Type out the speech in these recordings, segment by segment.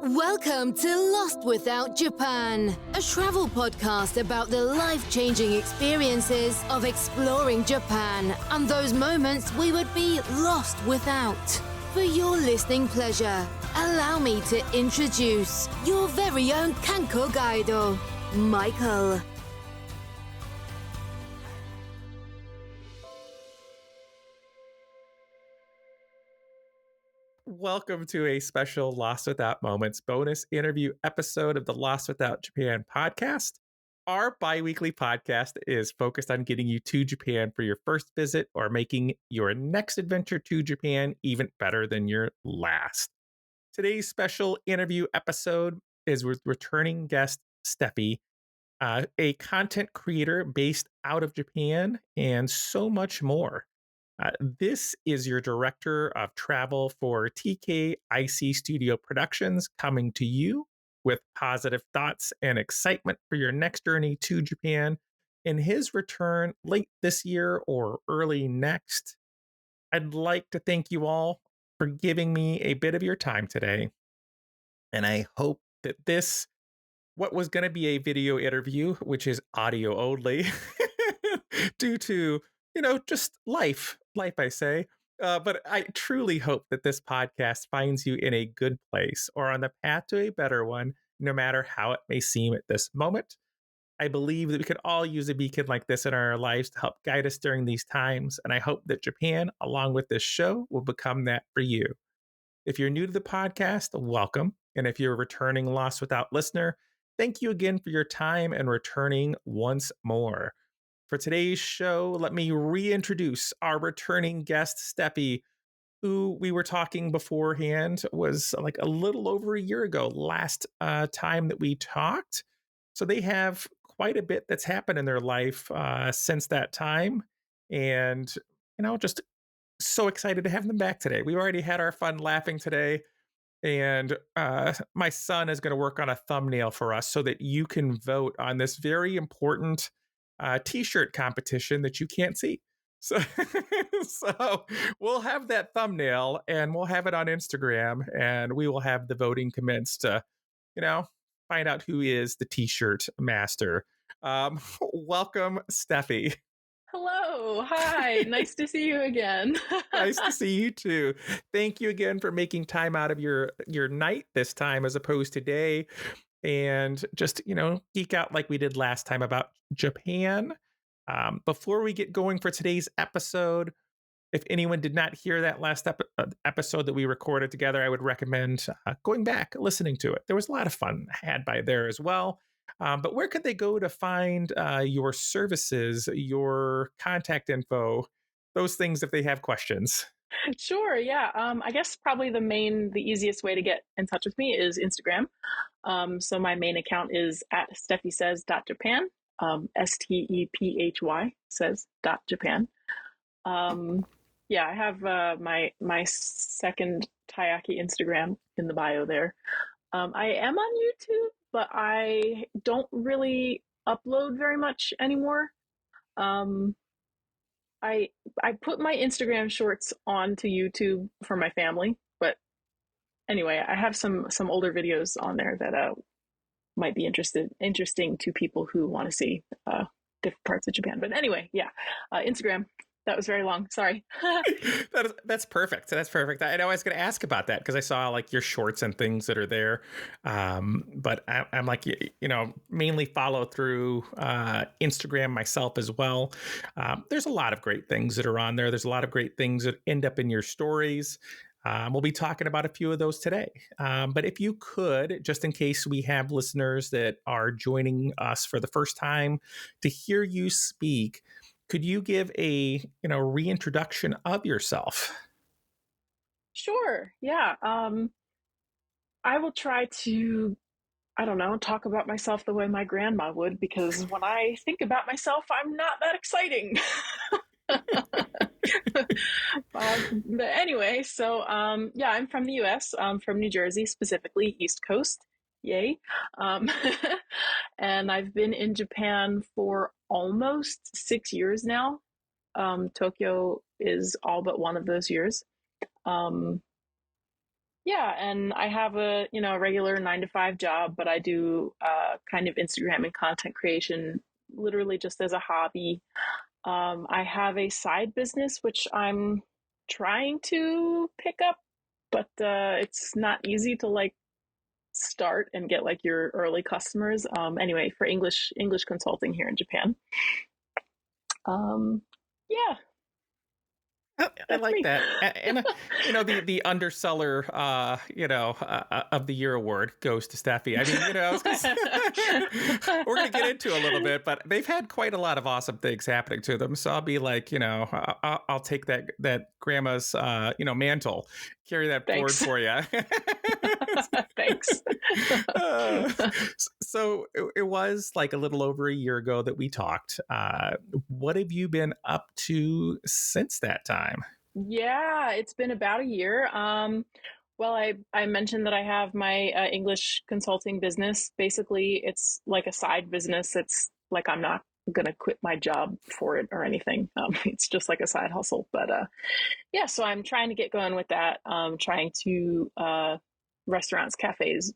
Welcome to Lost Without Japan, a travel podcast about the life-changing experiences of exploring Japan and those moments we would be lost without. For your listening pleasure, allow me to introduce your very own Kanko Guido, Michael. Welcome to a special Lost Without Moments bonus interview episode of the Lost Without Japan podcast. Our bi-weekly podcast is focused on getting you to Japan for your first visit or making your next adventure to Japan even better than your last. Today's special interview episode is with returning guest Stephy, a content creator based out of Japan, and so much more. This is your director of travel for TKIC Studio Productions, coming to you with positive thoughts and excitement for your next journey to Japan in his return late this year or early next. I'd like to thank you all for giving me a bit of your time today. And I hope that what was going to be a video interview, which is audio only, due to, just life, I say. But I truly hope that this podcast finds you in a good place or on the path to a better one, no matter how it may seem at this moment. I believe that we could all use a beacon like this in our lives to help guide us during these times. And I hope that Japan, along with this show, will become that for you. If you're new to the podcast, welcome. And if you're a returning Lost Without listener, thank you again for your time and returning once more. For today's show, let me reintroduce our returning guest, Stephy, who we were talking beforehand was like a little over a year ago, last time that we talked. So they have quite a bit that's happened in their life since that time. And, just so excited to have them back today. We already had our fun laughing today. And my son is going to work on a thumbnail for us so that you can vote on this very important t-shirt competition that you can't see. So, so we'll have that thumbnail and we'll have it on Instagram and we will have the voting commence to, find out who is the t-shirt master. Welcome, Stephy. Hello. Hi. Nice to see you again. Nice to see you too. Thank you again for making time out of your night this time as opposed to day, and just, geek out like we did last time about Japan. Before we get going for today's episode, if anyone did not hear that last episode that we recorded together, I would recommend going back, listening to it. There was a lot of fun had by there as well. But where could they go to find your services, your contact info, those things if they have questions? Sure. Yeah. I guess probably the easiest way to get in touch with me is Instagram. So my main account is at stephysays.japan, STEPHY says.japan. Yeah, I have my second Taiyaki Instagram in the bio there. I am on YouTube, but I don't really upload very much anymore. I put my Instagram shorts onto YouTube for my family, but anyway, I have some older videos on there that might be interesting to people who want to see different parts of Japan. But anyway, yeah, Instagram. That was very long. Sorry. That's perfect. That's perfect. I know I was going to ask about that because I saw like your shorts and things that are there. But I'm like, mainly follow through Instagram myself as well. There's a lot of great things that are on there. There's a lot of great things that end up in your stories. We'll be talking about a few of those today. But if you could, just in case we have listeners that are joining us for the first time to hear you speak, could you give a reintroduction of yourself? Sure. Yeah. I will try to, talk about myself the way my grandma would, because when I think about myself, I'm not that exciting. But anyway, so yeah, I'm from the US. I'm from New Jersey, specifically East Coast. Yay. And I've been in Japan for almost 6 years now. Tokyo is all but one of those years. Yeah, and I have a regular 9 to 5 job, but I do kind of Instagram and content creation literally just as a hobby. I have a side business which I'm trying to pick up, but it's not easy to like start and get like your early customers. Anyway, for English consulting here in Japan. Um, yeah, I that's like me. that, and the underseller, of the year award goes to Steffi. I mean, I was we're gonna get into a little bit, but they've had quite a lot of awesome things happening to them. So I'll be like, I'll take that grandma's, mantle, carry that forward Thanks. for you. Thanks. uh, so it was like a little over a year ago that we talked. What have you been up to since that time? Yeah, it's been about a year. Well, I mentioned that I have my English consulting business. Basically, it's like a side business. It's like I'm not gonna quit my job for it or anything. It's just like a side hustle. But yeah, so I'm trying to get going with that. Trying to restaurants, cafes,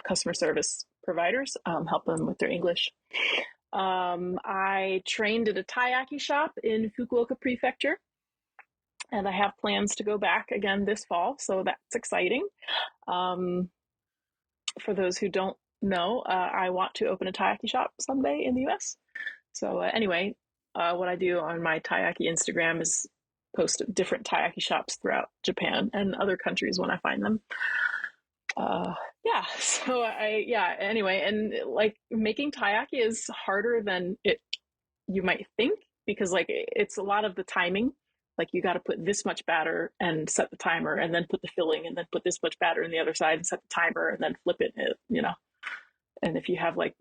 customer service providers, help them with their English. I trained at a taiyaki shop in Fukuoka Prefecture, and I have plans to go back again this fall, so that's exciting. Um, for those who don't know, I want to open a taiyaki shop someday in the U.S. So anyway, what I do on my taiyaki Instagram is post different taiyaki shops throughout Japan and other countries when I find them. Uh, yeah, so anyway, and like making taiyaki is harder than you might think, because like it's a lot of the timing. Like you got to put this much batter and set the timer, and then put the filling, and then put this much batter in the other side and set the timer, and then flip it. And if you have like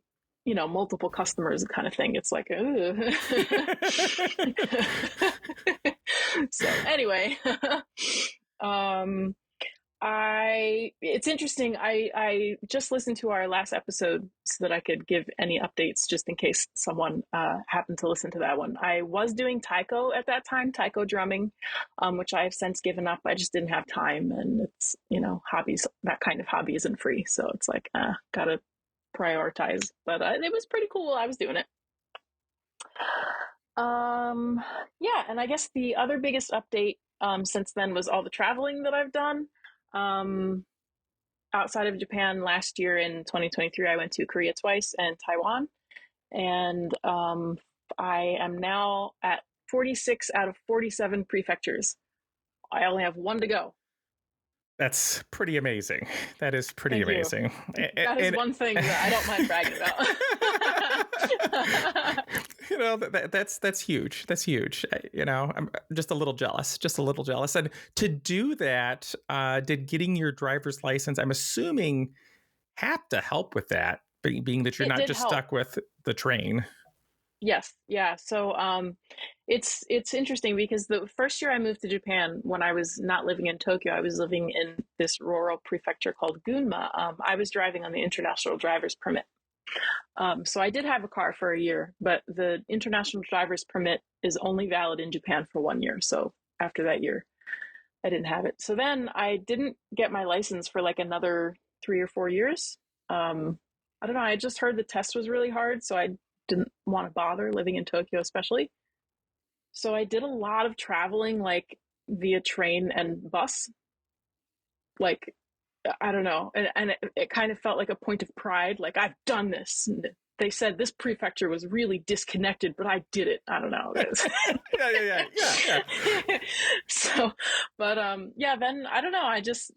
multiple customers kind of thing, it's like so anyway. um it's interesting. I just listened to our last episode so that I could give any updates just in case someone happened to listen to that one. I was doing taiko at that time, taiko drumming, which I have since given up. I just didn't have time, and it's hobbies. That kind of hobby isn't free, so it's like gotta prioritize. But it was pretty cool. I was doing it. Yeah, and I guess the other biggest update since then was all the traveling that I've done. Um, Outside of Japan, last year in 2023, I went to Korea twice and Taiwan. And I am now at 46 out of 47 prefectures. I only have one to go. That's pretty amazing. That is pretty Thank you. amazing. That is one thing that I don't mind bragging about. That's huge. That's huge. I'm just a little jealous. Just a little jealous. And to do that, did getting your driver's license, I'm assuming, have to help with that, being that you're It not did just help. stuck with the train. Yes, yeah. So it's interesting because the first year I moved to Japan, when I was not living in Tokyo, I was living in this rural prefecture called Gunma. I was driving on the international driver's permit. So I did have a car for a year, but the international driver's permit is only valid in Japan for 1 year. So after that year, I didn't have it. So then I didn't get my license for like another 3 or 4 years. I don't know. I just heard the test was really hard, so I didn't want to bother living in Tokyo, especially. So I did a lot of traveling, like via train and bus. Like, I don't know. And it kind of felt like a point of pride. Like, I've done this. And they said this prefecture was really disconnected, but I did it. I don't know. Yeah. So, but yeah, then I don't know. I just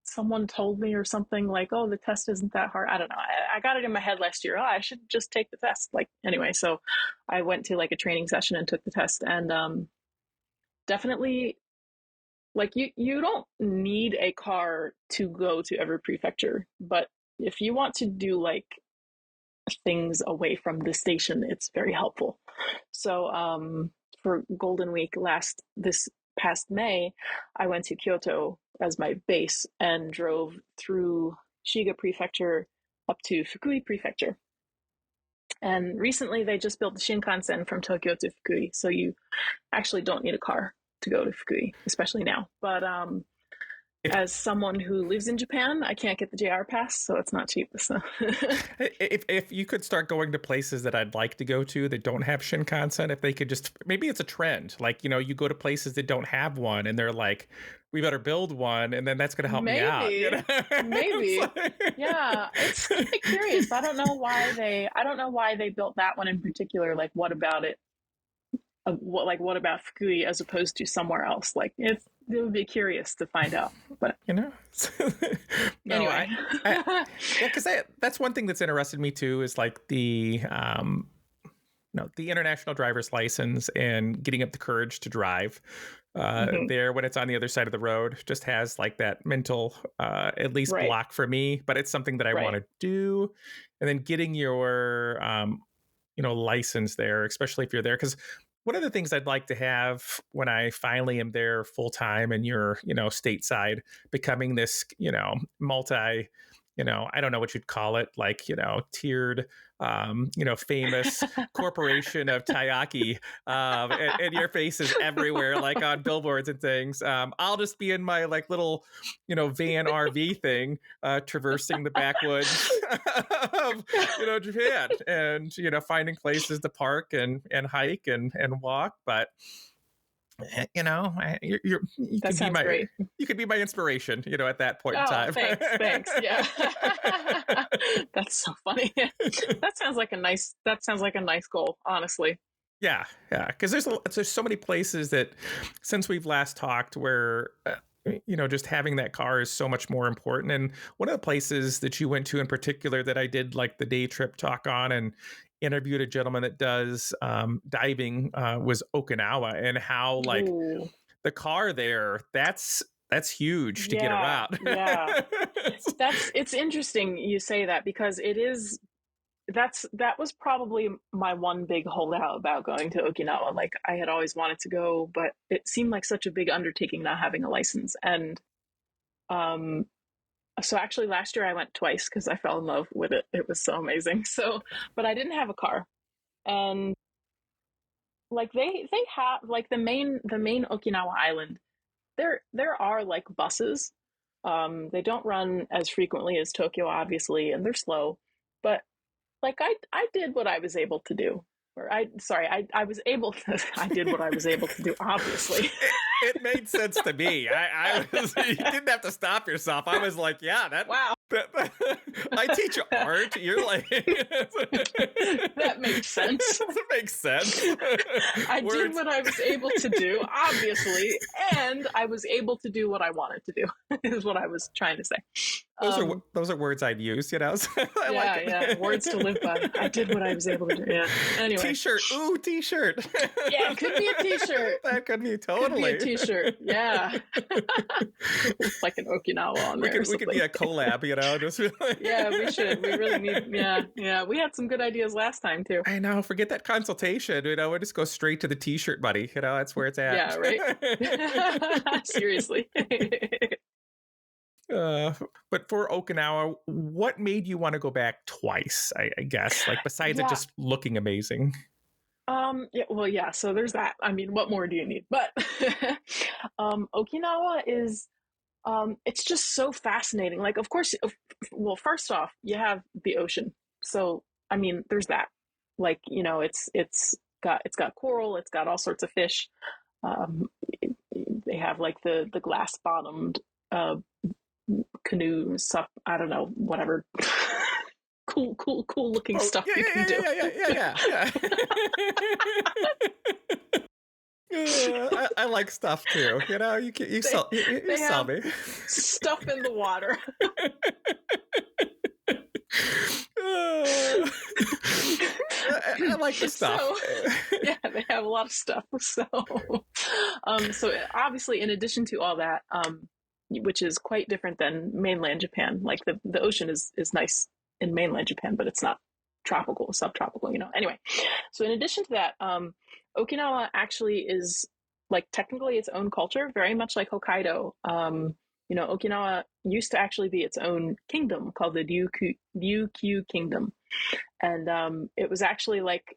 someone told me or something like, oh, the test isn't that hard. I don't know. I got it in my head last year. Oh, I should just take the test. Like, anyway, so I went to like a training session and took the test, and definitely, like, you don't need a car to go to every prefecture, but if you want to do like things away from the station, it's very helpful. So for Golden Week this past May, I went to Kyoto as my base and drove through Shiga Prefecture up to Fukui Prefecture. And recently they just built the Shinkansen from Tokyo to Fukui, so you actually don't need a car to go to Fukui, especially now. But as someone who lives in Japan, I can't get the JR pass, so it's not cheap. So if you could start going to places that I'd like to go to that don't have Shinkansen, if they could just, maybe it's a trend, like, you go to places that don't have one and they're like, we better build one, and then that's going to help me out. Maybe. Yeah, it's kind of curious. I don't know why they built that one in particular. Like, what about it? What about Fukui as opposed to somewhere else? Like, it would be curious to find out. But No, anyway, yeah, because that's one thing that's interested me too, is like the the international driver's license and getting up the courage to drive there when it's on the other side of the road just has like that mental at least block for me, but it's something that I want to do. And then getting your license there, especially if you're there, because one of the things I'd like to have when I finally am there full time and you're, stateside, becoming this, multi, I don't know what you'd call it, like, tiered, famous corporation of Taiyaki, and your face is everywhere, like on billboards and things. I'll just be in my like little, van RV thing, traversing the backwoods of, Japan, and, finding places to park and hike and walk. But you that sounds great. You could be my inspiration, at that point in time. Thanks. Yeah. That's so funny. That sounds like a nice goal, honestly. Yeah. Because there's so many places that since we've last talked where just having that car is so much more important. And one of the places that you went to in particular that I did like the day trip talk on and interviewed a gentleman that does diving was Okinawa, and how like the car there, that's huge to get around. Yeah. It's interesting you say that, because that was probably my one big holdout about going to Okinawa. Like, I had always wanted to go, but it seemed like such a big undertaking not having a license. And so actually last year I went twice because I fell in love with it. It was so amazing. So, but I didn't have a car. And like they have like the main Okinawa island, there are like buses. They don't run as frequently as Tokyo, obviously, and they're slow, but like I did what I was able to do. I was able to, I did what I was able to do, obviously. It made sense to me. I was, you didn't have to stop yourself. I was like, yeah, wow. I teach art. You're like, that makes sense. That makes sense. I did what I was able to do, obviously, and I was able to do what I wanted to do, is what I was trying to say. Those are words I'd use, So yeah, words to live by. I did what I was able to do. Yeah. Anyway. T-shirt. Ooh, T-shirt. Yeah, it could be a T-shirt. That could be totally. Could be a T-shirt. Yeah. Like an Okinawa on there. We could be a collab, Just yeah, we should. We really need. Yeah. We had some good ideas last time too. I know. Forget that consultation. We'll just go straight to the T-shirt, buddy. That's where it's at. Yeah. Right. Seriously. But for Okinawa, what made you want to go back twice? I guess, like, besides it just looking amazing. Yeah. So there's that. I mean, what more do you need? But Okinawa is, it's just so fascinating. Like, of course, well, first off, you have the ocean. So, I mean, there's that. Like, it's got coral. It's got all sorts of fish. They have like the glass bottomed canoe stuff. I don't know, whatever. cool looking stuff you can do. Yeah. I like stuff too. You sell me stuff in the water. I like the stuff. So, yeah, they have a lot of stuff. So, so obviously, in addition to all that, which is quite different than mainland Japan. Like the ocean is nice in mainland Japan, but it's not tropical, subtropical, Anyway, so in addition to that, Okinawa actually is like technically its own culture, very much like Hokkaido. Okinawa used to actually be its own kingdom called the Ryukyu Kingdom. And it was actually like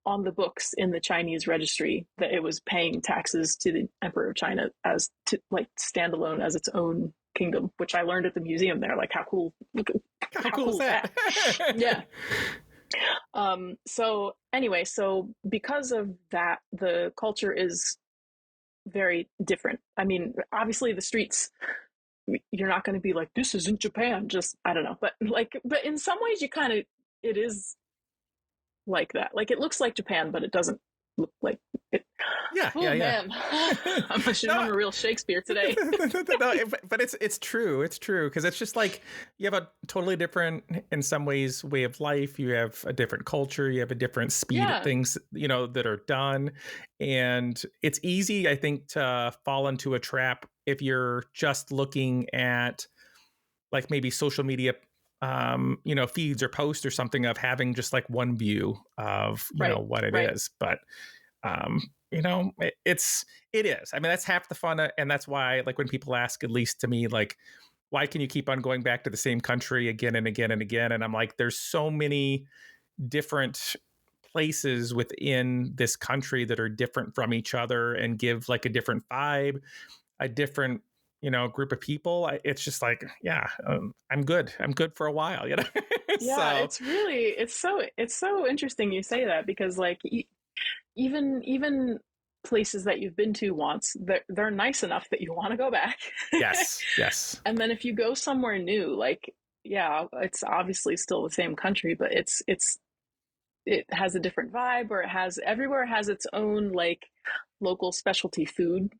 on the books in the Chinese registry that it was paying taxes to the Emperor of China as to like standalone as its own kingdom, which I learned at the museum there. Like how cool! How cool is that? Yeah. So anyway, so because of that, the culture is very different. I mean, obviously the streets, you're not going to be like, this isn't Japan. Just, I don't know. But but in some ways it is like that. Like it looks like Japan, but it doesn't look like it. Yeah, Oh man, I'm a real Shakespeare today. No, but it's true. It's true because it's just like you have a totally different, in some ways, way of life. You have a different culture. You have a different speed of things, that are done, and it's easy, I think, to fall into a trap if you're just looking at like maybe social media feeds or posts or something of having just like one view of what it is. But it is. I mean, that's half the fun, and that's why, like, when people ask, at least to me, like, why can you keep on going back to the same country again and again and again? And I'm like, there's so many different places within this country that are different from each other and give like a different vibe, a different group of people. It's just like, I'm good for a while. Yeah, So, it's so interesting you say that, because like even places that you've been to once, they're nice enough that you want to go back. yes. And then if you go somewhere new, like, yeah, it's obviously still the same country, but it has a different vibe, or everywhere has its own like local specialty food.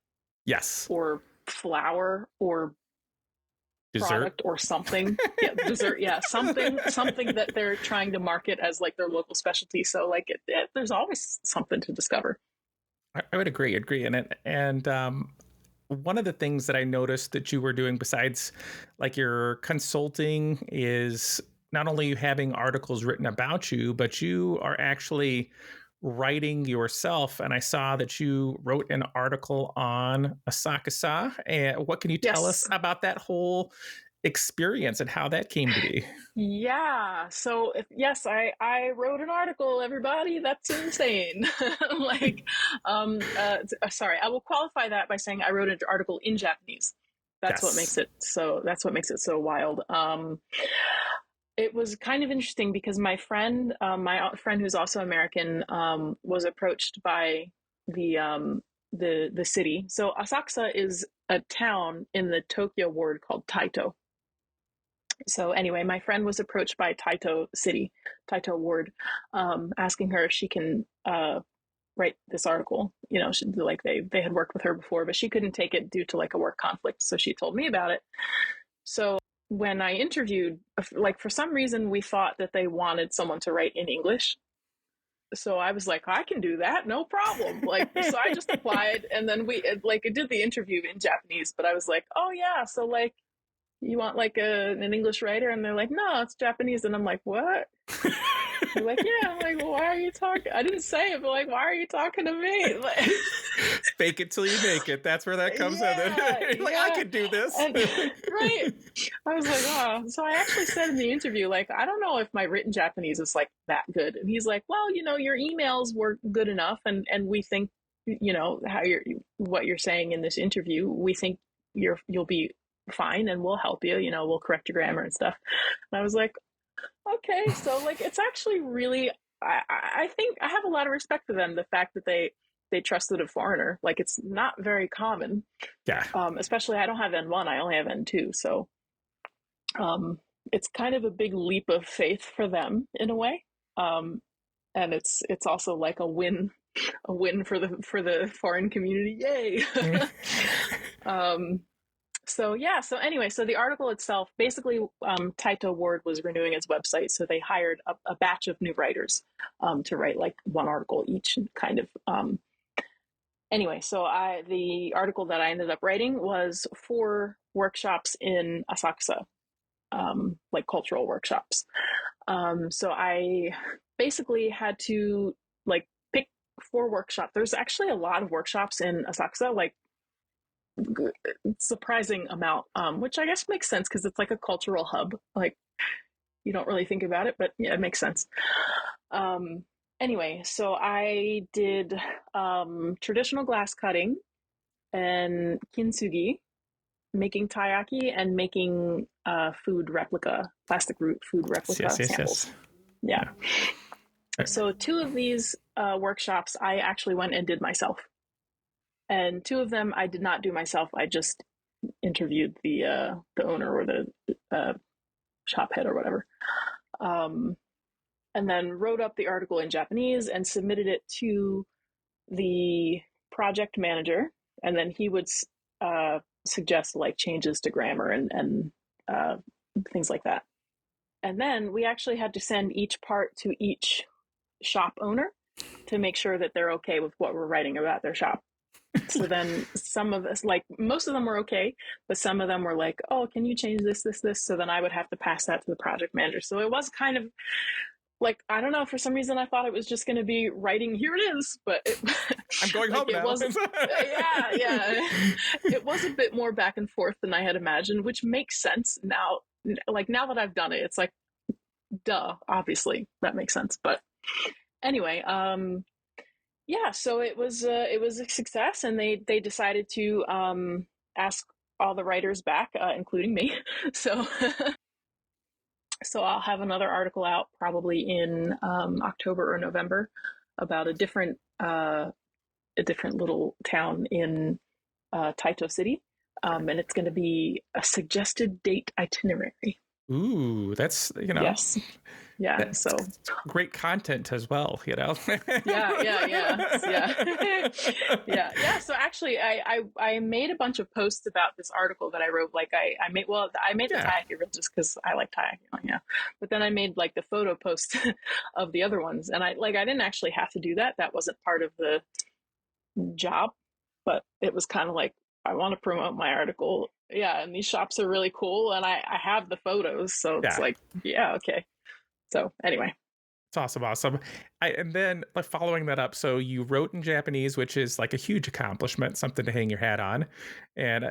Yes. Or flour or dessert product or something. Yeah, dessert. Yeah, something that they're trying to market as like their local specialty. So like there's always something to discover. I would agree. And one of the things that I noticed that you were doing besides like your consulting is not only you having articles written about you, but you are actually writing yourself. And I saw that you wrote an article on Asakusa. And what can you tell us about that whole experience and how that came to be? Yeah. So yes, I wrote an article, everybody. That's insane. Sorry, I will qualify that by saying I wrote an article in Japanese. That's what makes it so wild. It was kind of interesting because my friend who's also American, was approached by the city. So Asakusa is a town in the Tokyo ward called Taito. So anyway, my friend was approached by Taito ward, asking her if she can write this article. They had worked with her before, but she couldn't take it due to like a work conflict. So she told me about it. So when I interviewed, like for some reason we thought that they wanted someone to write in English. So I was like, I can do that, no problem. So I just applied, and then I did the interview in Japanese, but I was like, oh yeah, so like, you want like an English writer? And they're like, no, it's Japanese. And I'm like, what? They're like, yeah. I'm like, well, why are you talking? I didn't say it, but like, why are you talking to me? Like, fake it till you make it. That's where that comes in. Like, I could do this. Right. I was like, oh. So I actually said in the interview, like, I don't know if my written Japanese is like that good. And he's like, well, your emails were good enough, and we think, what you're saying in this interview, we think you'll be fine, and we'll help you. We'll correct your grammar and stuff. And I was like, okay. So like, it's actually really, I think I have a lot of respect for them. The fact that they trusted a foreigner, like, it's not very common. Yeah. Especially, I don't have N1, I only have N2. So it's kind of a big leap of faith for them in a way. And it's also like a win for the foreign community. Yay. So anyway, so the article itself, basically, Taito Ward was renewing its website, so they hired a batch of new writers to write like one article each, kind of. Anyway, so the article that I ended up writing was 4 workshops in Asakusa, like cultural workshops. So I basically had to like pick 4 workshops. There's actually a lot of workshops in Asakusa, like surprising amount, which I guess makes sense because it's like a cultural hub. Like, you don't really think about it, but yeah, it makes sense. anyway, so I did traditional glass cutting and kintsugi, making taiyaki, and making plastic food replica samples. Yes. Yeah. So 2 of these workshops I actually went and did myself, and 2 of them I did not do myself. I just interviewed the owner or the shop head or whatever, and then wrote up the article in Japanese and submitted it to the project manager, and then he would suggest like changes to grammar and things like that. And then we actually had to send each part to each shop owner to make sure that they're okay with what we're writing about their shop. So then some of us, like most of them were okay, but some of them were like, oh, can you change this? So then I would have to pass that to the project manager. So it was kind of like, I don't know, for some reason I thought it was just going to be writing, here it is, but I'm going home now. It wasn't, yeah. It was a bit more back and forth than I had imagined, which makes sense now. Like now that I've done it, it's like, duh, obviously that makes sense. But anyway, yeah, so it was a success, and they decided to ask all the writers back, including me. So so I'll have another article out probably in October or November about a different little town in Taito City, and it's going to be a suggested date itinerary. Ooh, that's Yes. Yeah, that's so great content as well, yeah. Yeah. So actually, I made a bunch of posts about this article that I wrote. Like I made the kayaking reel just because I like kayaking, yeah. But then I made like the photo post of the other ones, and I didn't actually have to do that. That wasn't part of the job, but it was kind of like, I want to promote my article. Yeah, and these shops are really cool, and I have the photos, so it's like, yeah, okay. So anyway. It's awesome. And then like following that up, so you wrote in Japanese, which is like a huge accomplishment, something to hang your hat on. And,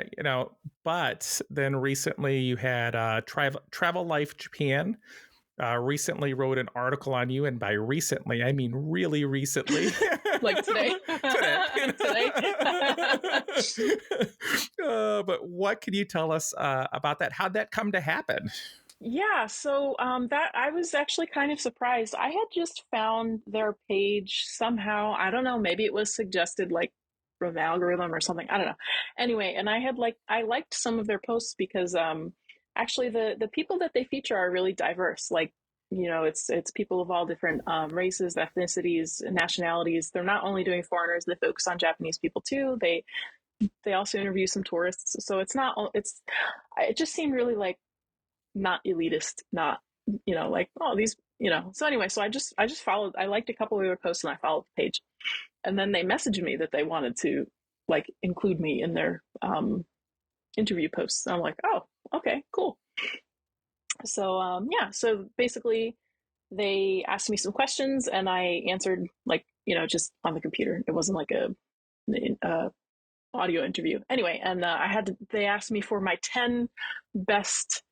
but then recently you had Travel Life Japan recently wrote an article on you. And by recently, I mean really recently. Like today. Today. But what can you tell us about that? How'd that come to happen? Yeah, so that I was actually kind of surprised. I had just found their page somehow. I don't know, maybe it was suggested like from the algorithm or something. I don't know. Anyway, and I liked some of their posts because actually the people that they feature are really diverse. Like, it's people of all different races, ethnicities, nationalities. They're not only doing foreigners, they focus on Japanese people too. They also interview some tourists. So it just seemed really like not elitist, not, like, oh, these, so anyway, so I just followed. I liked a couple of their posts and I followed the page, and then they messaged me that they wanted to like include me in their interview posts. And I'm like, oh, okay, cool. So yeah, so basically they asked me some questions and I answered, like, just on the computer. It wasn't like a audio interview anyway. And they asked me for my 10 best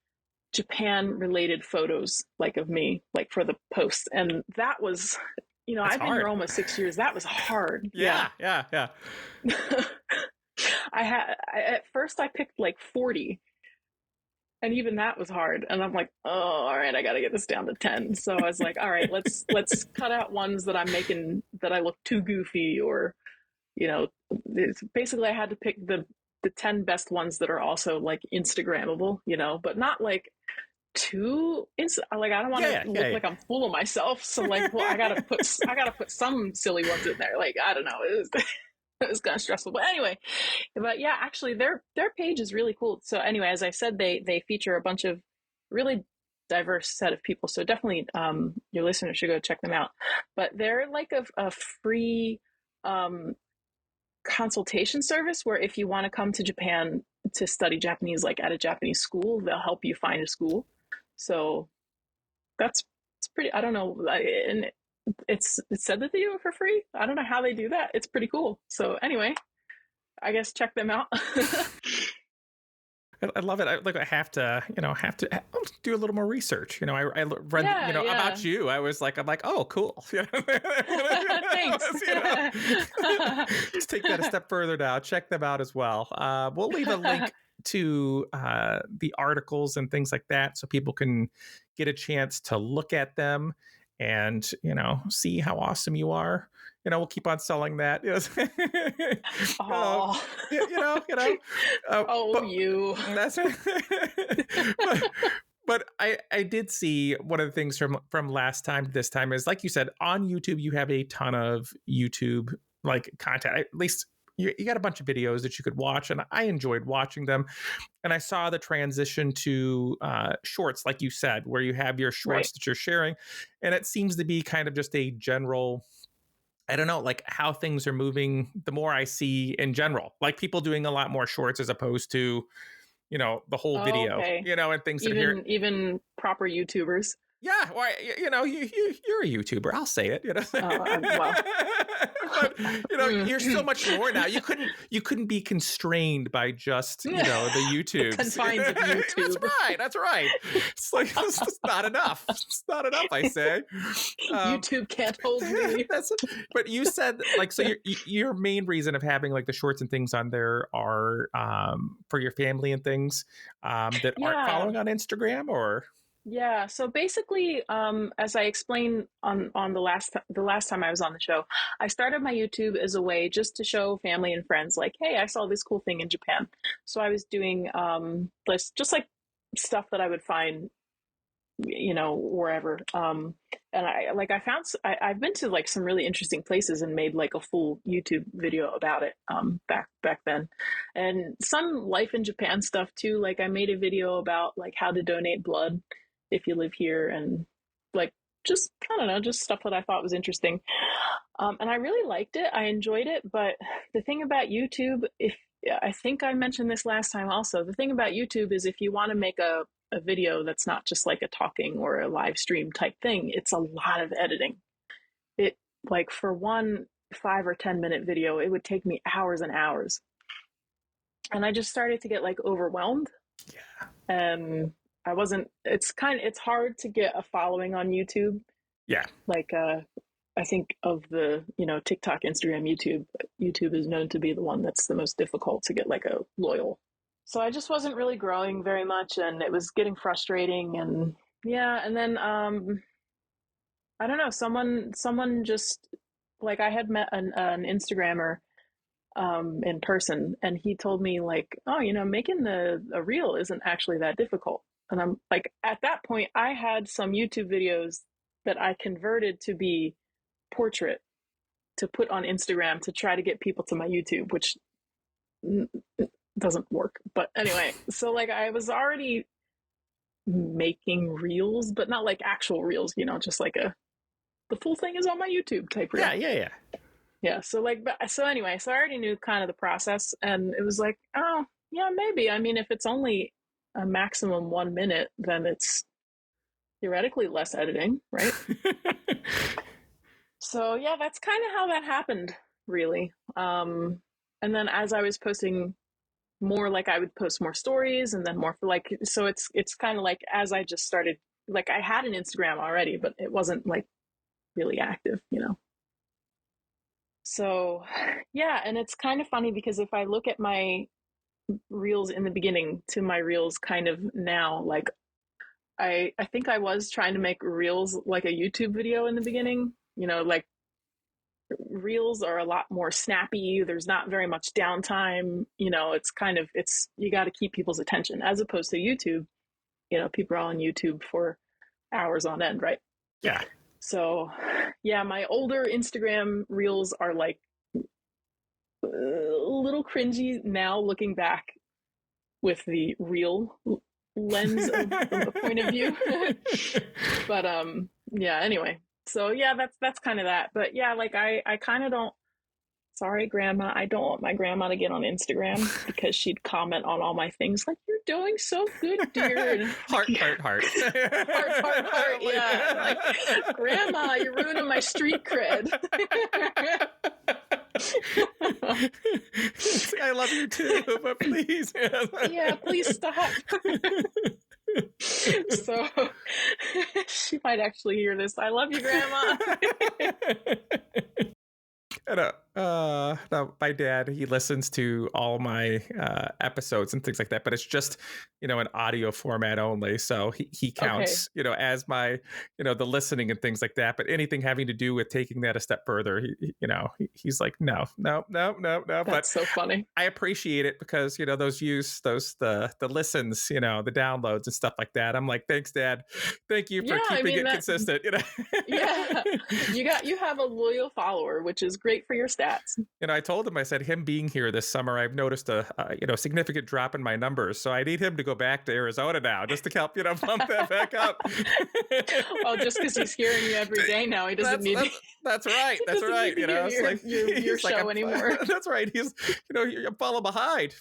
Japan related photos, like of me, like for the post. And that was, That's I've been here almost 6 years. That was hard. Yeah. At first I picked like 40, and even that was hard. And I'm like, oh, all right, I got to get this down to 10. So I was like, all right, let's cut out ones that I'm making that I look too goofy, or, basically I had to pick the 10 best ones that are also like Instagrammable, but not like like I don't want to look like I'm full of myself. So like, well, I gotta put some silly ones in there. Like, I don't know. It was kind of stressful, but anyway. But yeah, actually their page is really cool. So anyway, as I said, they feature a bunch of really diverse set of people. So definitely your listeners should go check them out. But they're like a free consultation service where if you want to come to Japan to study Japanese, like at a Japanese school, they'll help you find a school. So it's pretty, I don't know. And it's said that they do it for free. I don't know how they do that. It's pretty cool. So anyway, I guess check them out. I love it. I have to do a little more research. I read, Yeah, yeah. about you. I'm like, oh, cool. Thanks. Let's take that a step further now. Check them out as well. We'll leave a link to the articles and things like that so people can get a chance to look at them and see how awesome you are. We'll keep on selling that. Oh, but you. that's but I did see one of the things from last time to this time is, like you said, on YouTube you have a ton of YouTube like content. At least you got a bunch of videos that you could watch, and I enjoyed watching them. And I saw the transition to shorts, like you said, where you have your shorts that you're sharing, and it seems to be kind of just a general, I don't know, like how things are moving. The more I see in general, like people doing a lot more shorts as opposed to, the whole video, Okay. And things that are even proper YouTubers. Yeah, well, you're a YouTuber. I'll say it. Well. But you're so much more now. You couldn't be constrained by just the YouTube confines of YouTube. That's right. It's like it's just not enough. It's not enough, I say. YouTube can't hold me. But you said so your main reason of having like the shorts and things on there are for your family and things that aren't following on Instagram, or. Yeah, so basically, as I explained on the last time I was on the show, I started my YouTube as a way just to show family and friends, like, hey, I saw this cool thing in Japan. So I was doing just like stuff that I would find, wherever. And I've been to like some really interesting places and made like a full YouTube video about it back then, and some life in Japan stuff too. Like I made a video about like how to donate blood if you live here, and like just I don't know, just stuff that I thought was interesting. And I really liked it. I enjoyed it. But the thing about YouTube, I think I mentioned this last time also, the thing about YouTube is if you want to make a video that's not just like a talking or a live stream type thing, it's a lot of editing. It like for one 5 or 10 minute video, it would take me hours and hours. And I just started to get like overwhelmed. Yeah. And it's hard to get a following on YouTube. Yeah. Like I think of the, TikTok, Instagram, YouTube is known to be the one that's the most difficult to get like a loyal. So I just wasn't really growing very much, and it was getting frustrating. And yeah, and then I don't know, someone just like, I had met an Instagrammer in person, and he told me like, oh, making a reel isn't actually that difficult. And I'm like, at that point, I had some YouTube videos that I converted to be portrait to put on Instagram to try to get people to my YouTube, which doesn't work. But anyway, so like I was already making reels, but not like actual reels, just like the full thing is on my YouTube type reel. Yeah. So anyway, so I already knew kind of the process, and it was like, oh yeah, maybe. I mean, if it's only a maximum 1 minute, then it's theoretically less editing, right? So yeah, that's kind of how that happened, really. And then as I was posting more, like I would post more stories, and then more for like, so it's kind of like as I just started, like I had an Instagram already, but it wasn't like really active, So yeah, and it's kind of funny because if I look at my reels in the beginning to my reels kind of now, like I think I was trying to make reels like a YouTube video in the beginning, like reels are a lot more snappy. There's not very much downtime, it's you got to keep people's attention, as opposed to YouTube, people are on YouTube for hours on end, right? Yeah. So yeah, my older Instagram reels are like a little cringy now looking back with the real lens of the point of view. But yeah, anyway, so yeah, that's kind of that. But yeah, like I kind of don't, sorry grandma, I don't want my grandma to get on Instagram because she'd comment on all my things like, you're doing so good, dear. Heart. Heart. Yeah, like, grandma, you're ruining my street cred. I love you too, but please. Yeah, please stop. So she might actually hear this. I love you, Grandma. And, no, my dad, he listens to all my episodes and things like that, but it's just, in audio format only. So he Okay. counts, as my, the listening and things like that. But anything having to do with taking that a step further, he's like, no. But That's so funny. I appreciate it because, those views, the listens, the downloads and stuff like that. I'm like, thanks, Dad. Thank you for Yeah, I keeping mean it consistent. yeah. You have a loyal follower, which is great for your stats. I told him, I said, him being here this summer, I've noticed a significant drop in my numbers. So I need him to go back to Arizona now just to help, bump that back up. Well, just because he's hearing you every day now, he doesn't need that's right. he That's doesn't right. need to hear It's like your he's like, show anymore. That's right. He's, you follow behind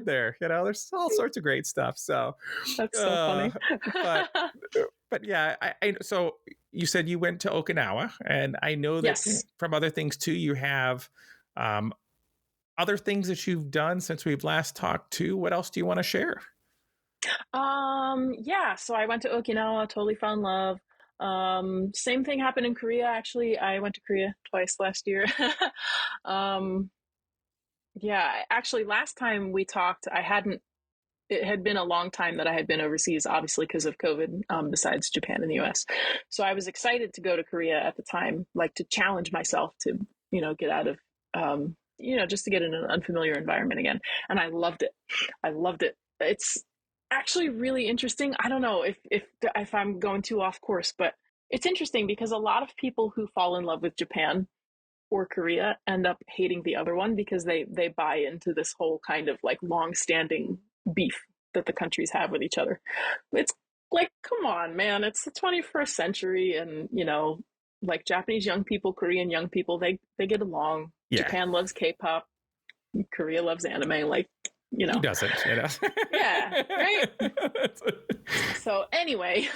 there. There's all sorts of great stuff. So That's so funny. but yeah, so you said you went to Okinawa, and I know that Yes. from other things too, you have other things that you've done since we've last talked too. What else do you want to share? Yeah, so I went to Okinawa, totally fell in love. Same thing happened in Korea, actually. I went to Korea twice last year. Yeah, actually last time we talked, it had been a long time that I had been overseas, obviously because of COVID, besides Japan and the US. So I was excited to go to Korea at the time, like to challenge myself to, get out of, just to get in an unfamiliar environment again. And I loved it. I loved it. It's actually really interesting. I don't know if I'm going too off course, but it's interesting because a lot of people who fall in love with Japan or Korea end up hating the other one because they buy into this whole kind of like long-standing beef that the countries have with each other. It's like, come on, man, it's the 21st century, and like Japanese young people, Korean young people, they get along. Yeah. Japan loves K-pop, Korea loves anime, like, Who doesn't, Yeah, right. So anyway,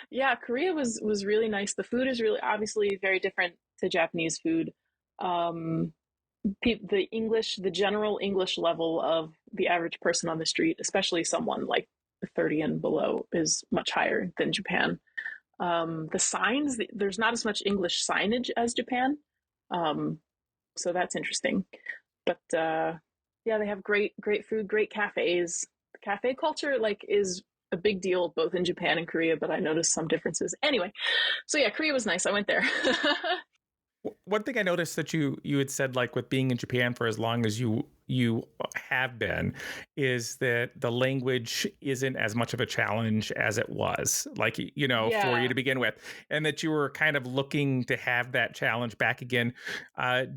yeah, Korea was really nice. The food is really obviously very different to Japanese food. The general English level of the average person on the street, especially someone like 30 and below, is much higher than Japan. The signs, there's not as much English signage as Japan. So that's interesting. But yeah, they have great food, great cafes. The cafe culture is a big deal both in Japan and Korea, but I noticed some differences. Anyway, so yeah, Korea was nice. I went there. One thing I noticed that you had said, like with being in Japan for as long as you have been, is that the language isn't as much of a challenge as it was, like, for you to begin with, and that you were kind of looking to have that challenge back again.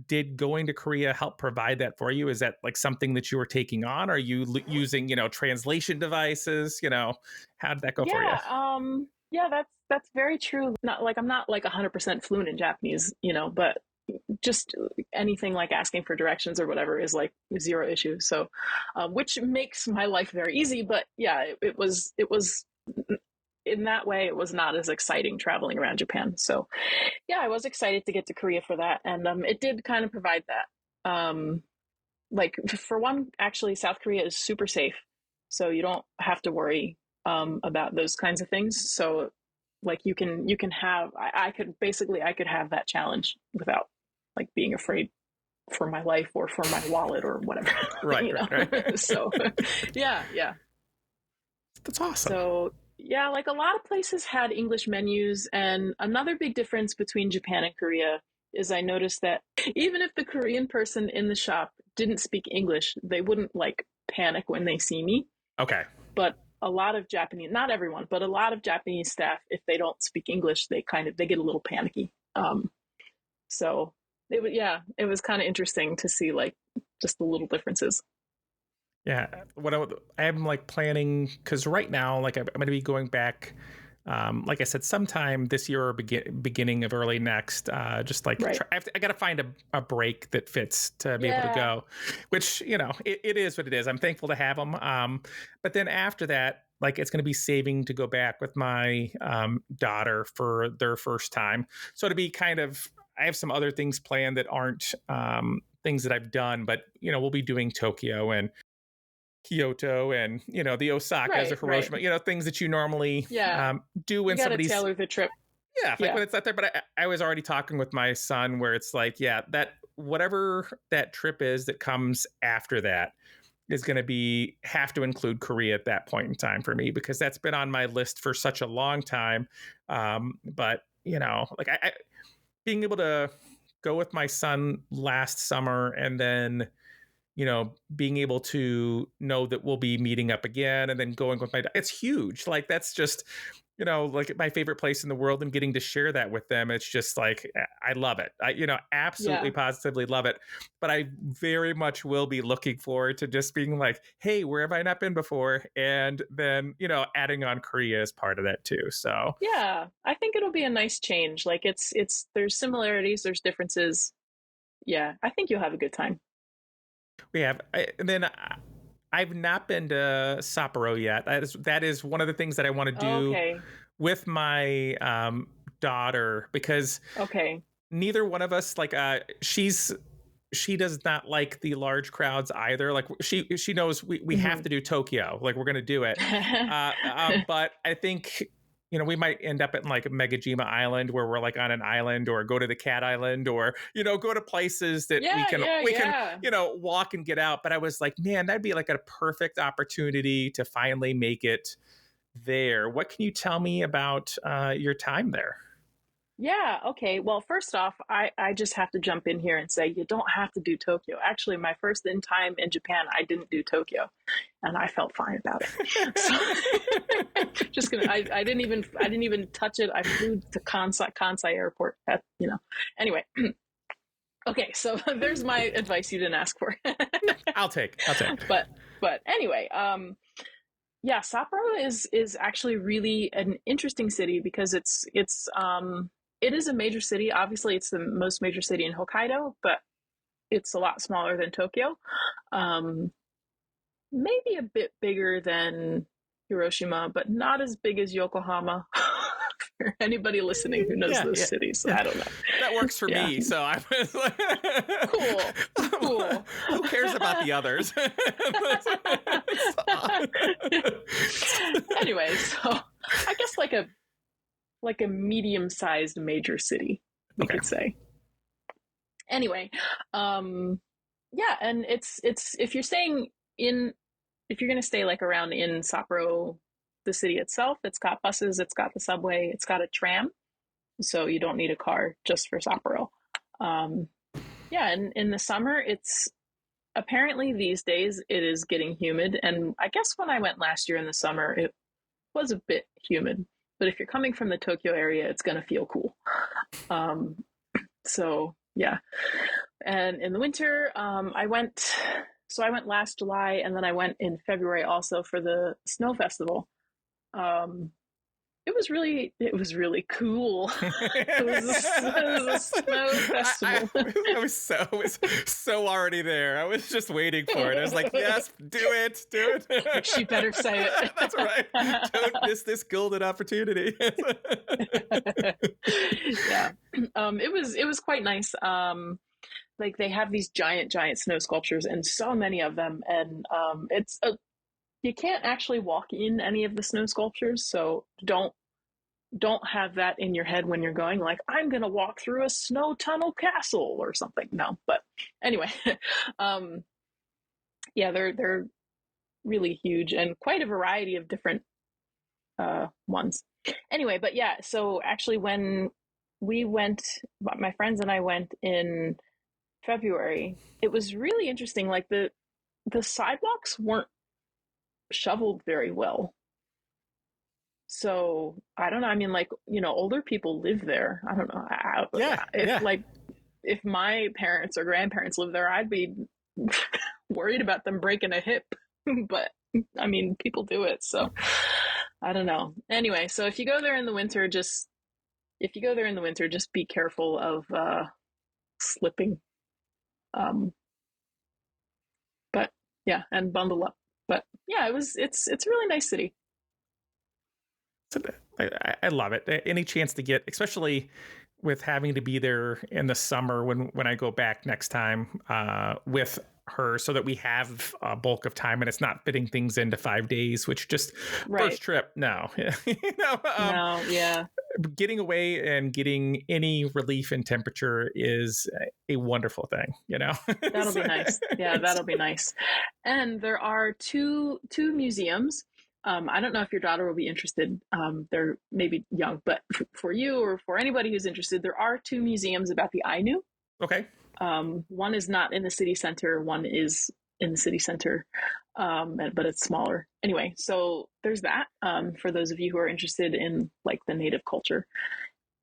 Did going to Korea help provide that for you? Is that like something that you were taking on? Are you using, translation devices? How did that go for you? Yeah, that's very true. Not like I'm not like 100% fluent in Japanese, but just anything like asking for directions or whatever is like zero issue. So, which makes my life very easy. But yeah, it was in that way, it was not as exciting traveling around Japan. So yeah, I was excited to get to Korea for that, and it did kind of provide that. Like for one, actually, South Korea is super safe, so you don't have to worry about those kinds of things. So like you can have, I could have that challenge without like being afraid for my life or for my wallet or whatever. Right. So yeah. That's awesome. So yeah, like a lot of places had English menus. And another big difference between Japan and Korea is I noticed that even if the Korean person in the shop didn't speak English, they wouldn't like panic when they see me. Okay. But a lot of Japanese, not everyone, but a lot of Japanese staff, if they don't speak English, they get a little panicky. So it was kind of interesting to see like just the little differences. Yeah, I'm like planning, because right now, like I'm going to be going back, like I said, sometime this year or beginning of early next. Just like Right. I got to find a break that fits to be able to go, which it is what it is. I'm thankful to have them. But then after that, like it's going to be saving to go back with my daughter for their first time. So to be kind of I have some other things planned that aren't things that I've done, but we'll be doing Tokyo and Kyoto and the Osakas or Right. Hiroshima, things that you normally do when you gotta somebody's tailor the trip. like when it's not there. But I was already talking with my son where it's like, that whatever that trip is that comes after that is going to have to include Korea at that point in time for me, because that's been on my list for such a long time. But like I being able to go with my son last summer and then being able to know that we'll be meeting up again and then going with it's huge. Like that's just, like my favorite place in the world, and getting to share that with them. It's just like, I love it. I, absolutely positively love it. But I very much will be looking forward to just being like, hey, where have I not been before? And then, adding on Korea as part of that too. So yeah, I think it'll be a nice change. Like there's similarities, there's differences. Yeah, I think you'll have a good time. we have, and then I've not been to Sapporo yet. That is one of the things that I want to do with my daughter, because neither one of us, like she does not like the large crowds either. Like she knows we have to do Tokyo. Like we're going to do it. But I think, we might end up at like Megajima Island, where we're like on an island, or go to the Cat Island, or, go to places that we can walk and get out. But I was like, man, that'd be like a perfect opportunity to finally make it there. What can you tell me about your time there? Yeah, okay. Well, first off, I just have to jump in here and say you don't have to do Tokyo. Actually, my first time in Japan, I didn't do Tokyo, and I felt fine about it. So, just gonna, I didn't even touch it. I flew to Kansai Airport. Anyway. Okay, so there's my advice you didn't ask for. I'll take. But anyway, yeah, Sapporo is actually really an interesting city, because it is a major city. Obviously, it's the most major city in Hokkaido, but it's a lot smaller than Tokyo. Maybe a bit bigger than Hiroshima, but not as big as Yokohama. For anybody listening who knows those cities, I don't know. That works for me. So I was like, cool. Who cares about the others? Anyway, so I guess like a medium-sized major city, we could say. Anyway, and it's if you're going to stay like around in Sapporo, the city itself, it's got buses, it's got the subway, it's got a tram, so you don't need a car just for Sapporo. And in the summer, it's apparently these days it is getting humid, and I guess when I went last year in the summer, it was a bit humid. But if you're coming from the Tokyo area, it's going to feel cool. So yeah. And in the winter, I went last July, and then I went in February also for the snow festival. It was really cool. It was a snow festival. I was so already there. I was just waiting for it. I was like, yes, do it. She better say it. That's right. Don't miss this golden opportunity. Yeah. It was quite nice. Like they have these giant snow sculptures, and so many of them, and you can't actually walk in any of the snow sculptures, so don't have that in your head when you're going, like, I'm gonna walk through a snow tunnel castle or something. No, but anyway, yeah, they're really huge, and quite a variety of different ones. Anyway, but yeah, so actually when we went, my friends and I went in February, it was really interesting. Like the sidewalks weren't shoveled very well. So I don't know. I mean, like, older people live there. I don't know. Like, if my parents or grandparents live there, I'd be worried about them breaking a hip. But I mean, people do it. So I don't know. Anyway, so if you go there in the winter, just be careful of slipping. But yeah, and bundle up. But yeah, it's a really nice city. I love it. Any chance to get, especially with having to be there in the summer when I go back next time with her, so that we have a bulk of time and it's not fitting things into 5 days, which just Right. first trip, no. No, yeah. Getting away and getting any relief in temperature is a wonderful thing, That'll be nice. Yeah, that'll be nice. And there are two museums. I don't know if your daughter will be interested. They're maybe young, but for you or for anybody who's interested, there are two museums about the Ainu. Okay. One is not in the city center. One is in the city center, but it's smaller. Anyway, so there's that for those of you who are interested in like the native culture.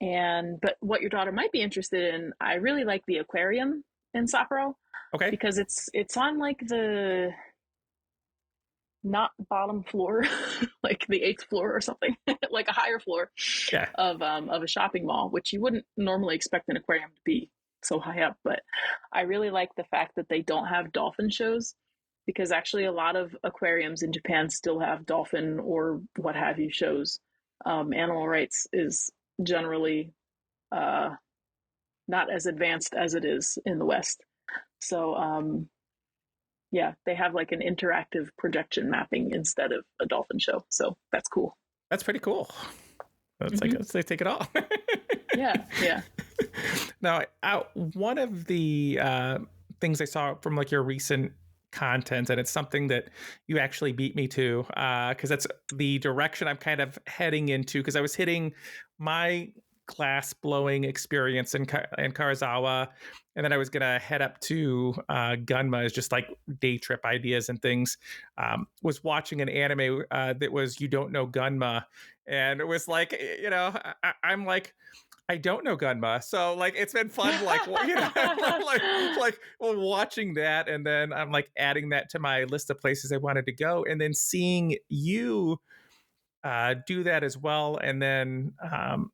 But what your daughter might be interested in, I really like the aquarium in Sapporo. Okay. Because it's on like the not bottom floor, like the 8th floor or something, like a higher floor of a shopping mall, which you wouldn't normally expect an aquarium to be so high up. But I really like the fact that they don't have dolphin shows, because actually a lot of aquariums in Japan still have dolphin or what have you shows. Animal rights is generally not as advanced as it is in the West. So yeah, they have like an interactive projection mapping instead of a dolphin show. So that's cool. That's pretty cool. That's like, they take it all. Yeah. Now, one of the things I saw from like your recent content, and it's something that you actually beat me to, because that's the direction I'm kind of heading into, because I was hitting my glass blowing experience in Karazawa, and then I was gonna head up to Gunma as just like day trip ideas and things. Was watching an anime that was You Don't Know Gunma, and it was like, I'm like, I don't know Gunma, so like it's been fun, like like watching that, and then I'm like adding that to my list of places I wanted to go, and then seeing you do that as well. And then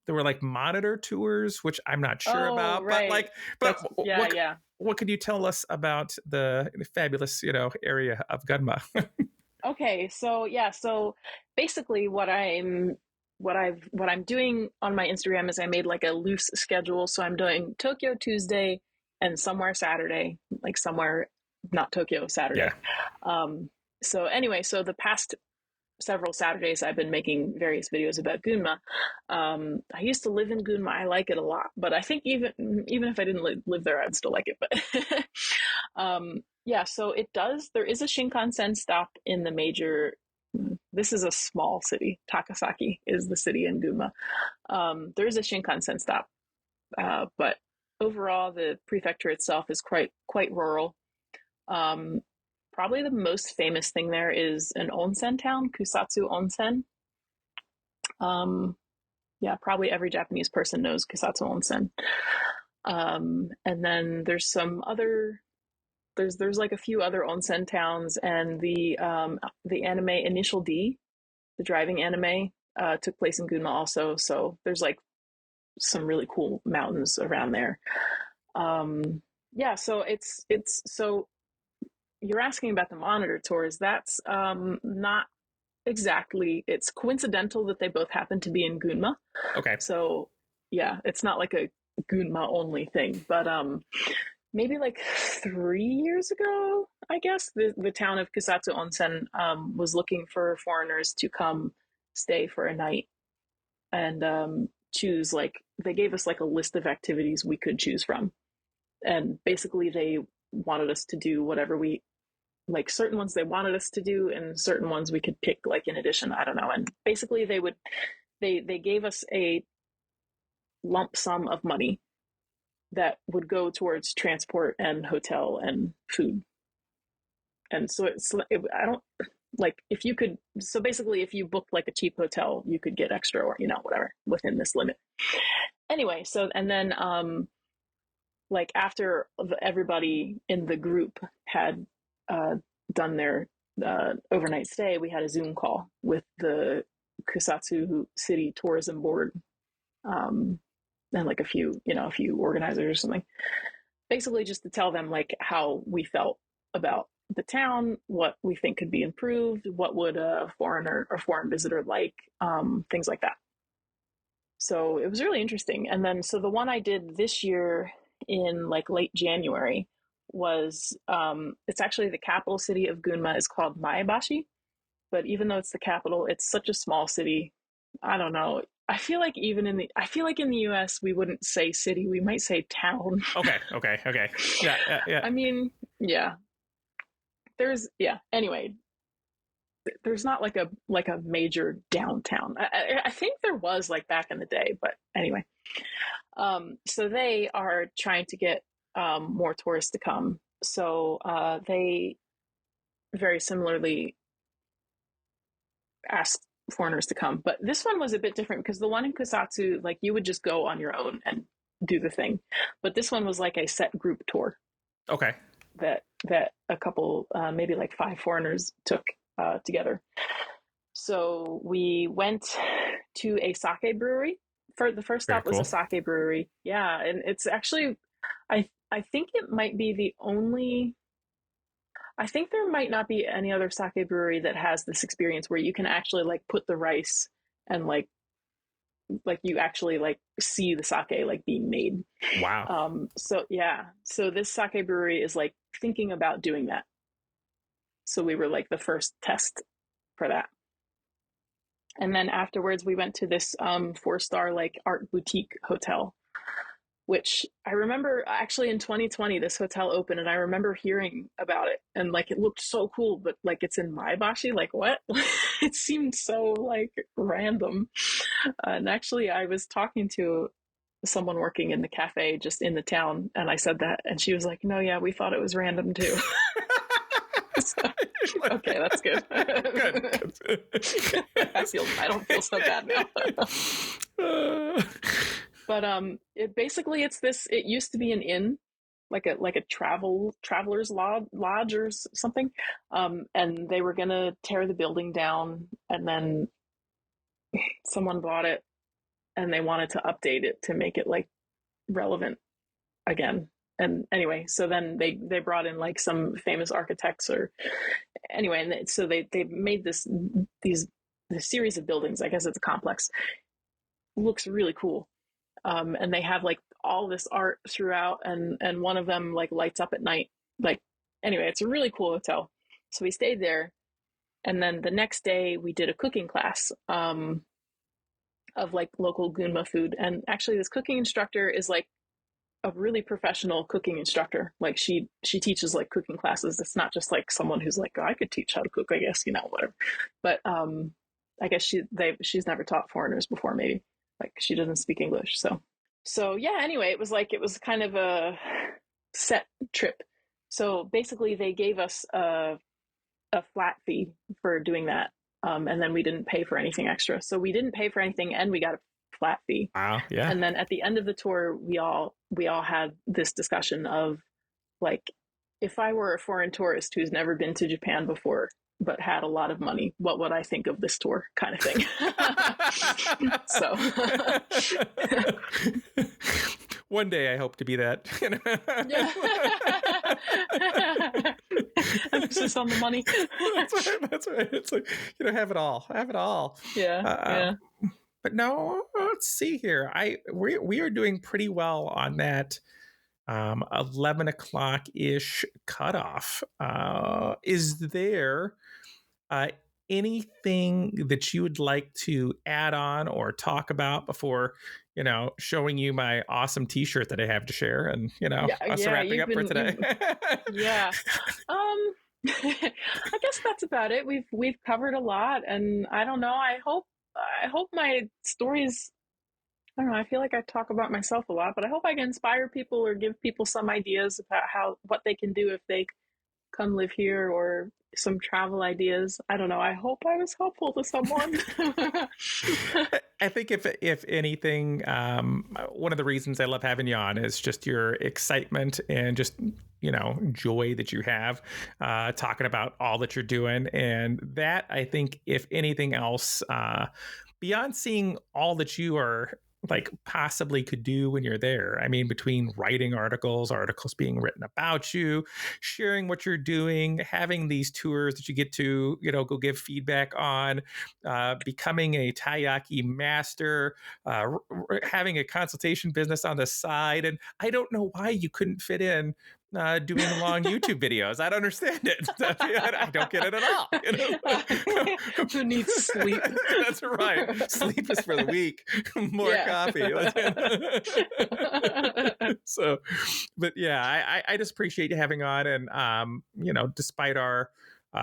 there were like monitor tours, which I'm not sure about, right. but yeah. What could you tell us about the fabulous, area of Gunma? Okay, so basically what I'm doing on my Instagram is I made like a loose schedule. So I'm doing Tokyo Tuesday and somewhere Saturday, like somewhere not Tokyo Saturday. Yeah. So anyway, so the past several Saturdays I've been making various videos about Gunma. I used to live in Gunma. I like it a lot, but I think even if I didn't live there, I'd still like it. But yeah, so there is a Shinkansen stop in the major. This is a small city. Takasaki is the city in Gunma. There is a Shinkansen stop, but overall the prefecture itself is quite rural. Probably the most famous thing there is an onsen town, Kusatsu Onsen. Yeah, probably every Japanese person knows Kusatsu Onsen. And then there's some other, there's like a few other onsen towns, and the anime Initial D, the driving anime, took place in Gunma also. So there's like some really cool mountains around there. Yeah, so it's so you're asking about the monitor tours. That's not exactly. It's coincidental that they both happen to be in Gunma. Okay. So yeah, it's not like a Gunma only thing. But maybe like 3 years ago, I guess the town of Kusatsu Onsen was looking for foreigners to come stay for a night and choose, like, they gave us like a list of activities we could choose from, and basically they wanted us to do whatever we like, certain ones they wanted us to do and certain ones we could pick like in addition, I don't know. And basically they gave us a lump sum of money that would go towards transport and hotel and food. And so I don't like, if you could, so basically if you booked like a cheap hotel, you could get extra, or whatever within this limit. Anyway, so and then like after everybody in the group had done their overnight stay, we had a Zoom call with the Kusatsu City Tourism Board, and like a few organizers or something. Basically, just to tell them like how we felt about the town, what we think could be improved, what would a foreigner or foreign visitor like, things like that. So it was really interesting. And then, so the one I did this year in like late January was, it's actually the capital city of Gunma is called Maebashi. But even though it's the capital, it's such a small city. I don't know. I feel like in the US, we wouldn't say city, we might say town. Okay. Yeah. I mean, yeah. Anyway, there's not like a major downtown. I think there was like back in the day, but anyway. So they are trying to get more tourists to come. So they very similarly asked foreigners to come, but this one was a bit different because the one in Kusatsu, like you would just go on your own and do the thing, but this one was like a set group tour. Okay. That a couple, maybe like 5 foreigners took together. So we went to a sake brewery. For the first stop was a sake brewery. Yeah, and it's actually, I think it might be the only. I think there might not be any other sake brewery that has this experience where you can actually like put the rice and like you actually like see the sake like being made. Wow. So yeah, so this sake brewery is like thinking about doing that. So we were like the first test for that. And then afterwards we went to this 4-star like art boutique hotel, which I remember actually in 2020 this hotel opened and I remember hearing about it and like it looked so cool, but like it's in Maebashi, like what? It seemed so like random. And actually I was talking to someone working in the cafe just in the town and I said that and she was like, no, yeah, we thought it was random too. So, okay, that's good. Good. I don't feel so bad now. But it used to be an inn, like a traveler's lodge or something. And they were gonna tear the building down and then someone bought it and they wanted to update it to make it like relevant again. And anyway, so then they brought in like some famous architects or anyway, and so they made this series of buildings. I guess it's a complex. It looks really cool. And they have like all this art throughout and one of them like lights up at night. Like anyway, it's a really cool hotel. So we stayed there and then the next day we did a cooking class of like local Gunma food. And actually this cooking instructor is like a really professional cooking instructor. Like she teaches like cooking classes. It's not just like someone who's like, oh, I could teach how to cook, I guess, whatever. But I guess she's never taught foreigners before, maybe. Like she doesn't speak English. So yeah, anyway, it was kind of a set trip. So basically they gave us a flat fee for doing that. And then we didn't pay for anything extra. So we didn't pay for anything and we got a flat fee. Wow, yeah. And then at the end of the tour, we all had this discussion of like, if I were a foreign tourist who's never been to Japan before but had a lot of money, what would I think of this tour, kind of thing. So one day I hope to be that. Emphasis on the money. That's right. It's like, have it all. Yeah. But no, let's see here. We are doing pretty well on that 11 o'clock ish cutoff. Is there anything that you would like to add on or talk about before, showing you my awesome T-shirt that I have to share and, us wrapping up for today? Yeah. I guess that's about it. We've covered a lot, and I don't know. I hope my stories. I don't know. I feel like I talk about myself a lot, but I hope I can inspire people or give people some ideas about what they can do if they come live here, or some travel ideas. I don't know. I hope I was helpful to someone. I think if anything, one of the reasons I love having you on is just your excitement and just, joy that you have talking about all that you're doing. And that, I think, if anything else, beyond seeing all that you are like possibly could do when you're there. I mean, between writing articles being written about you, sharing what you're doing, having these tours that you get to, go give feedback on, becoming a taiyaki master, having a consultation business on the side. And I don't know why you couldn't fit in doing long YouTube videos. I don't understand it. I don't get it at all. Who needs sleep? That's right. Sleep is for the weak. More coffee. So, but yeah, I just appreciate you having on, and despite our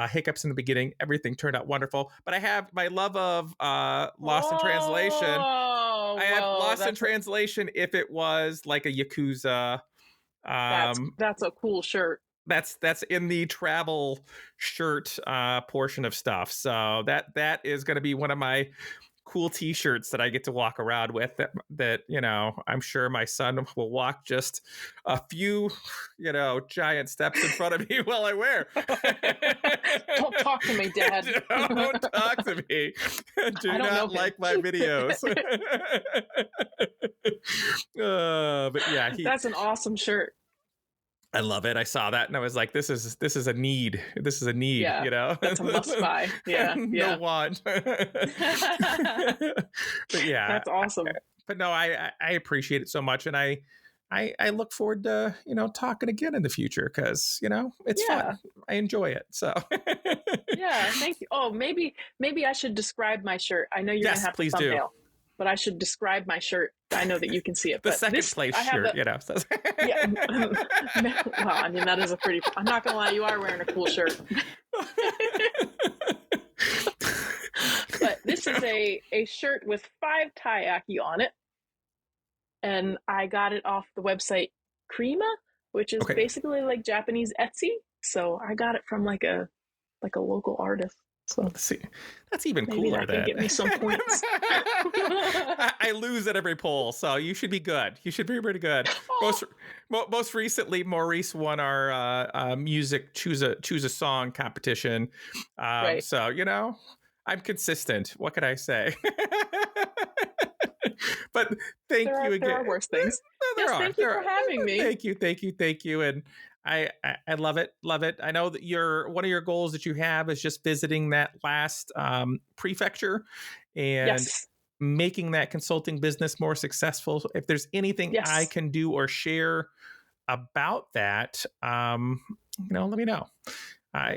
hiccups in the beginning, everything turned out wonderful. But I have my love of Lost in Translation. I have Lost in Translation if it was like a Yakuza. That's a cool shirt. That's in the travel shirt portion of stuff. So that is going to be one of my cool t-shirts that I get to walk around with, that I'm sure my son will walk just a few giant steps in front of me while I wear. Don't talk to me, Dad. Don't talk to me. Do not like my videos. But yeah, that's an awesome shirt. I love it. I saw that and I was like, this is a need. This is a need, yeah, That's a must buy. Yeah. No want. But yeah. That's awesome. But no, I appreciate it so much. And I look forward to, talking again in the future, because, it's fun. I enjoy it. So yeah, thank you. Oh, maybe I should describe my shirt. I know you're going to have please a thumbnail. Do. But I should describe my shirt. I know that you can see it. The second place shirt, yeah. Well, I mean, that is a pretty. I'm not gonna lie, you are wearing a cool shirt. But this is a shirt with 5 taiyaki on it, and I got it off the website Krima, which is basically like Japanese Etsy. So I got it from like a local artist. So let's see, that's even maybe cooler. That can get me some points. I lose at every poll, so you should be good. You should be pretty good. Most recently, Maurice won our music choose a song competition. Right. So I'm consistent. What can I say? But thank you again. There are worse things. Thank you for having me. Thank you. And I love it. I know that one of your goals that you have is just visiting that last prefecture and making that consulting business more successful. If there's anything I can do or share about that, let me know. I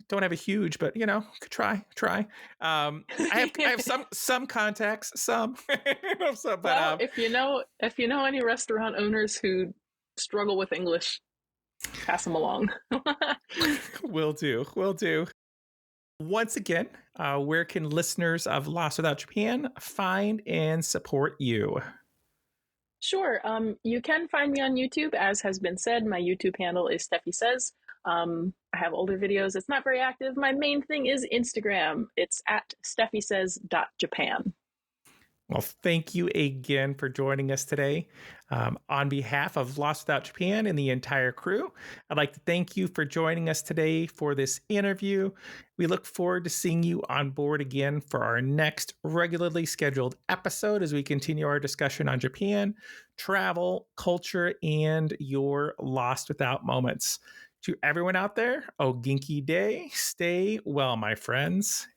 don't have a huge, but could try. I have some contacts, some. But if you know any restaurant owners who struggle with English, pass them along. Will do. Once again, where can listeners of Lost Without Japan find and support you? Sure. You can find me on YouTube, as has been said. My YouTube handle is Stephy Says. I have older videos. It's not very active. My main thing is Instagram. It's at stephysays.japan. Well, thank you again for joining us today. On behalf of Lost Without Japan and the entire crew, I'd like to thank you for joining us today for this interview. We look forward to seeing you on board again for our next regularly scheduled episode as we continue our discussion on Japan, travel, culture, and your Lost Without moments. To everyone out there, O Genki Day, stay well, my friends.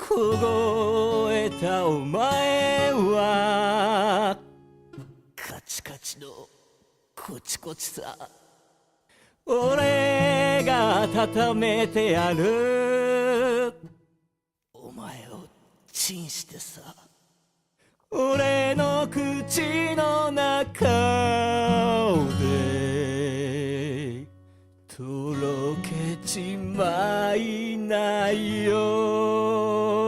凍えたお前はカチカチのコチコチさ俺が固めてやるお前をチンしてさ俺の口の中でとろけちまいないよ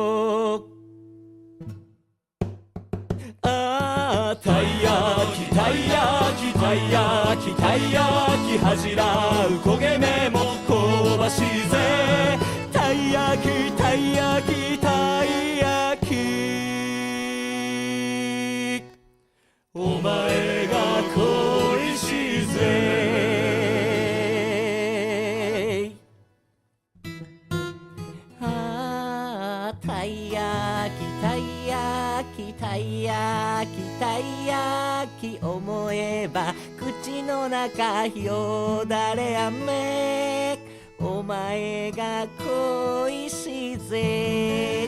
ああたい焼きたい焼きたい焼きたい焼き恥じらう焦げ目も香ばしいぜたい焼きたい焼きたい焼きお前が恋しいぜたい焼きたい焼き思えば口の中よだれ雨お前が恋しぜ